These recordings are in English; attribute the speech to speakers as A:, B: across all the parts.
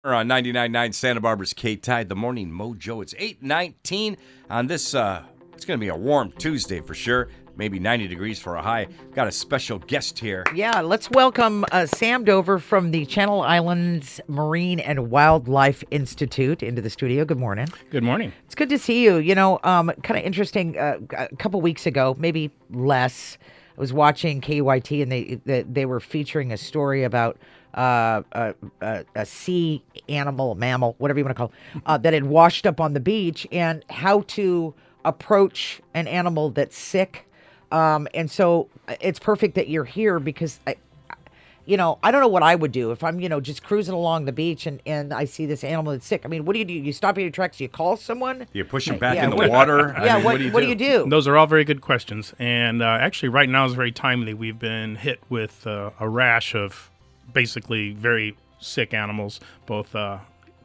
A: On 99.9 Santa Barbara's KTYD, the Morning Mojo. It's 8:19 on this, it's going to be a warm Tuesday for sure. Maybe 90 degrees for a high. Got a special guest here.
B: Yeah, let's welcome Sam Dover from the Channel Islands Marine and Wildlife Institute into the studio. Good morning.
C: Good morning.
B: It's good to see you. You know, kind of interesting, a couple weeks ago, maybe less, I was watching KTYD and they were featuring a story about a sea animal, mammal, whatever you want to call it, that had washed up on the beach and how to approach an animal that's sick. And so it's perfect that you're here because I don't know what I would do if I'm, just cruising along the beach and I see this animal that's sick. I mean, what do? You stop in your tracks? Do you call someone?
A: You push them back in the water?
B: What do you do?
C: Those are all very good questions. And actually right now is very timely. We've been hit with a rash of basically very sick animals, both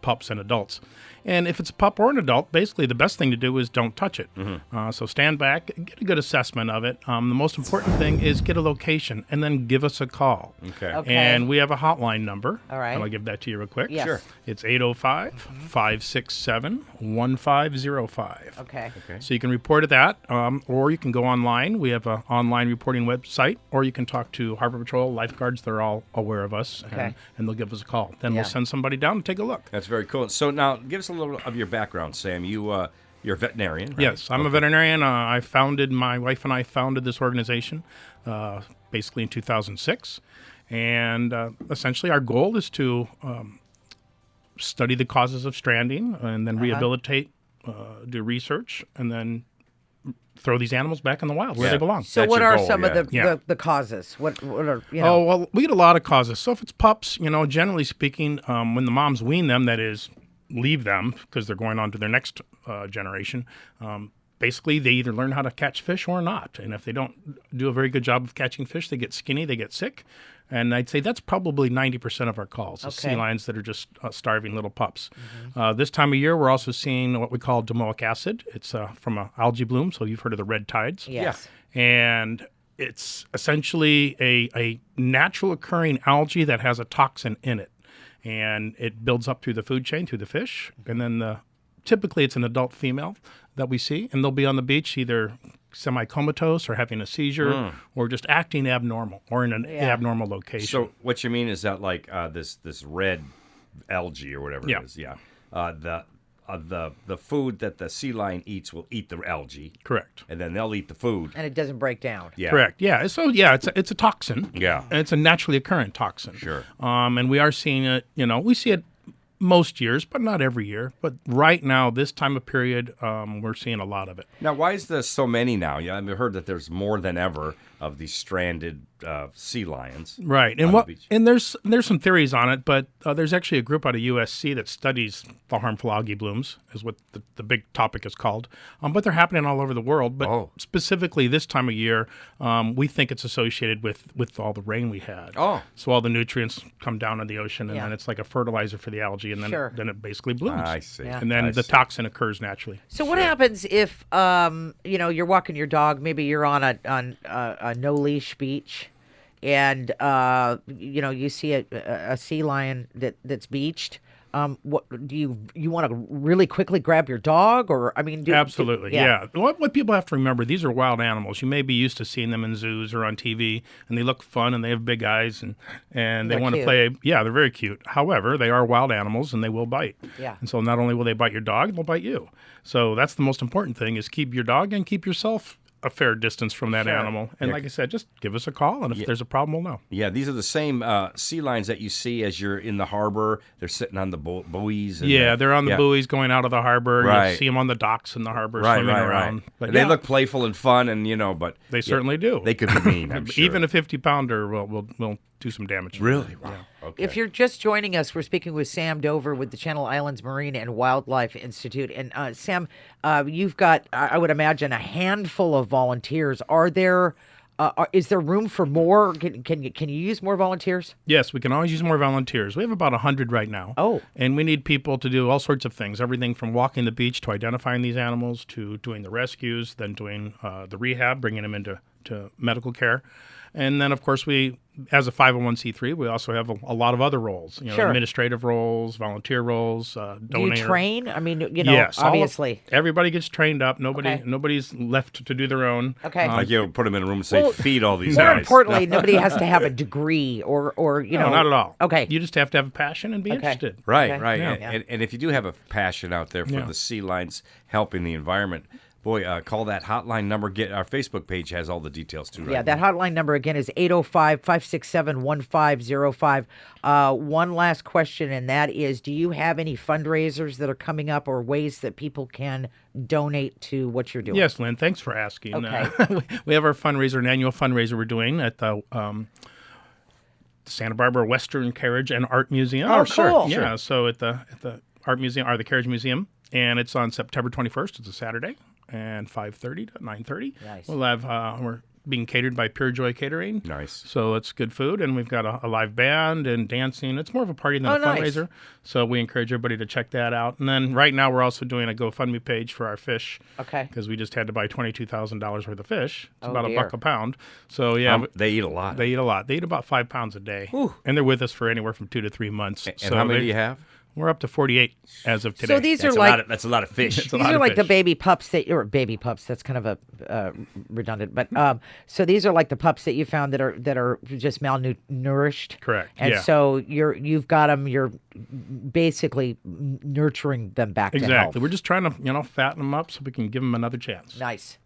C: pups and adults. And if it's a pup or an adult, basically the best thing to do is don't touch it. Mm-hmm. So stand back, get a good assessment of it. The most important thing is get a location and then give us a call.
A: Okay.
C: And we have a hotline number.
B: All right.
C: And I'll give that to you real quick.
B: Yes.
A: Sure.
C: It's 805-567-1505.
B: Okay.
C: So you can report at that, or you can go online. We have an online reporting website, or you can talk to Harbor Patrol, lifeguards. They're all aware of us, and they'll give us a call. Then we'll send somebody down and take a look.
A: That's very cool. So now give us a little of your background, Sam. You're a veterinarian, right?
C: Yes, I'm a veterinarian. My wife and I founded this organization basically in 2006. And essentially our goal is to study the causes of stranding and then rehabilitate, do research, and then throw these animals back in the wild where they belong.
B: So
A: That's
B: what
A: your
B: are
A: goal,
B: some of the causes? What are,
C: Oh, well, we get a lot of causes. So if it's pups, generally speaking, when the moms wean them, that is, leave them because they're going on to their next generation, basically they either learn how to catch fish or not. And if they don't do a very good job of catching fish, they get skinny, they get sick. And I'd say that's probably 90% of our calls, sea lions that are just starving little pups. Mm-hmm. This time of year, we're also seeing what we call domoic acid. It's from an algae bloom, so you've heard of the red tides.
B: Yes.
C: Yeah. And it's essentially a natural occurring algae that has a toxin in it. And it builds up through the food chain, through the fish. And then typically it's an adult female that we see. And they'll be on the beach either semi-comatose or having a seizure or just acting abnormal or in an abnormal location.
A: So what you mean is that like this red algae or whatever it is. Yeah. The food that the sea lion eats will eat the algae.
C: Correct.
A: And then they'll eat the food.
B: And it doesn't break down.
A: Yeah.
C: Correct. Yeah. So it's a toxin.
A: Yeah.
C: And it's a naturally occurrent toxin.
A: Sure.
C: And we are seeing it. We see it most years, but not every year. But right now, this time of period, we're seeing a lot of it.
A: Now, why is there so many now? Yeah, I've heard that there's more than ever of these stranded sea lions.
C: Right, and there's some theories on it, but there's actually a group out of USC that studies the harmful algae blooms, is what the big topic is called. But they're happening all over the world. But specifically this time of year, we think it's associated with all the rain we had.
A: Oh,
C: so all the nutrients come down in the ocean, and then it's like a fertilizer for the algae, and then it basically blooms.
A: I see.
B: Yeah.
C: And then the toxin occurs naturally.
B: So what happens if you're walking your dog? Maybe you're on a no leash beach, and you see a sea lion that's beached. What do you want to really quickly grab your dog, or
C: absolutely, yeah. What people have to remember, these are wild animals. You may be used to seeing them in zoos or on TV, and they look fun and they have big eyes and they want to play. Yeah, they're very cute. However, they are wild animals and they will bite.
B: Yeah.
C: And so not only will they bite your dog, they'll bite you. So that's the most important thing: is keep your dog and keep yourself a fair distance from that animal. And like I said, just give us a call, and if there's a problem, we'll know.
A: Yeah, these are the same sea lions that you see as you're in the harbor. They're sitting on the buoys. And
C: they're on the buoys going out of the harbor.
A: Right.
C: You see them on the docks in the harbor swimming around. But
A: they look playful and fun, and but
C: they certainly do.
A: They could be mean, I'm sure.
C: Even a 50-pounder will do some damage.
A: Really? Wow.
C: Yeah.
A: Okay.
B: If you're just joining us, we're speaking with Sam Dover with the Channel Islands Marine and Wildlife Institute. And Sam, you've got, I would imagine, a handful of volunteers. Is there room for more? Can you use more volunteers?
C: Yes, we can always use more volunteers. We have about 100 right now.
B: Oh.
C: And we need people to do all sorts of things, everything from walking the beach to identifying these animals to doing the rescues, then doing the rehab, bringing them into medical care. And then, of course, we, as a 501c3, we also have a lot of other roles,
B: Sure.
C: administrative roles, volunteer roles,
B: Do you
C: donator.
B: train? I mean,
C: Yes,
B: obviously.
C: everybody gets trained up.
B: Okay.
C: Nobody's left to do their own.
B: Okay.
A: Like you put them in a room and say,
B: Well,
A: feed all these
B: More
A: guys.
B: importantly, nobody has to have a degree or
C: No, not at all.
B: Okay.
C: You just have to have a passion and be
B: Okay.
C: interested.
A: Right,
B: Okay.
A: right.
C: Yeah.
A: And if you do have a passion out there for
C: Yeah.
A: the sea lions helping the environment, boy, call that hotline number. Get our Facebook page has all the details too. Right
B: Yeah, that hotline number again is 805-567-1505. One last question, and that is, do you have any fundraisers that are coming up or ways that people can donate to what you're doing?
C: Yes, Lynn, thanks for asking.
B: Okay.
C: We have our fundraiser, an annual fundraiser we're doing at the Santa Barbara Western Carriage and Art Museum.
B: Oh, sure, cool.
C: Yeah, so at the Art Museum, or the Carriage Museum, and it's on September 21st. It's a Saturday, and 5:30 to 9:30.
B: Nice.
C: We'll have we're being catered by Pure Joy Catering.
A: Nice.
C: So it's good food, and we've got a live band and dancing. It's more of a party than a
B: nice.
C: fundraiser. So we encourage everybody to check that out. And then right now we're also doing a GoFundMe page for our fish.
B: Okay.
C: Because we just had to buy $22,000 worth of fish. It's
B: Oh,
C: about
B: dear.
C: $1 a pound. So yeah,
A: They eat a lot.
C: they eat a lot. They eat about 5 pounds a day, and they're with us for anywhere from 2 to 3 months.
A: And how many do you have?
C: We're up to 48 as of today.
B: So these
A: That's
B: are
A: a
B: like
A: lot of, that's a lot of fish.
C: It's a
B: these
C: lot
B: are
C: of
B: like the
C: fish.
B: baby pups baby pups. That's kind of a redundant, but so these are like the pups that you found that are just malnourished.
C: Correct,
B: And
C: yeah.
B: so you've got them. You're basically nurturing them back to health.
C: Exactly. We're just trying to fatten them up so we can give them another chance.
B: Nice.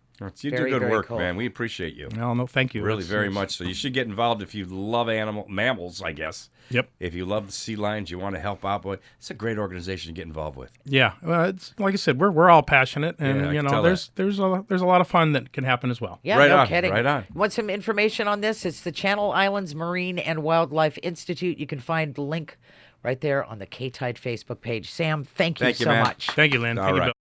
A: You
B: Very,
A: do good
B: very
A: work,
B: cool.
A: man. We appreciate you.
C: No, thank you.
A: Really,
C: It's-
A: very
C: it's-
A: much so. You should get involved if you love mammals, I guess.
C: Yep.
A: If you love the sea lions, you want to help out, boy, it's a great organization to get involved with.
C: Yeah, well, it's like I said, we're all passionate, and
A: Yeah, I can tell
C: there's a lot of fun that can happen as well.
B: Yeah,
A: Right
B: no
A: on,
B: kidding.
A: right on.
B: Want some information on this? It's the Channel Islands Marine and Wildlife Institute. You can find the link right there on the KTYD Facebook page. Sam, thank you
A: Thank you,
B: so
A: man.
B: much.
C: Thank you, Lynn.
A: All
C: Thank you,
A: right.
C: Bill.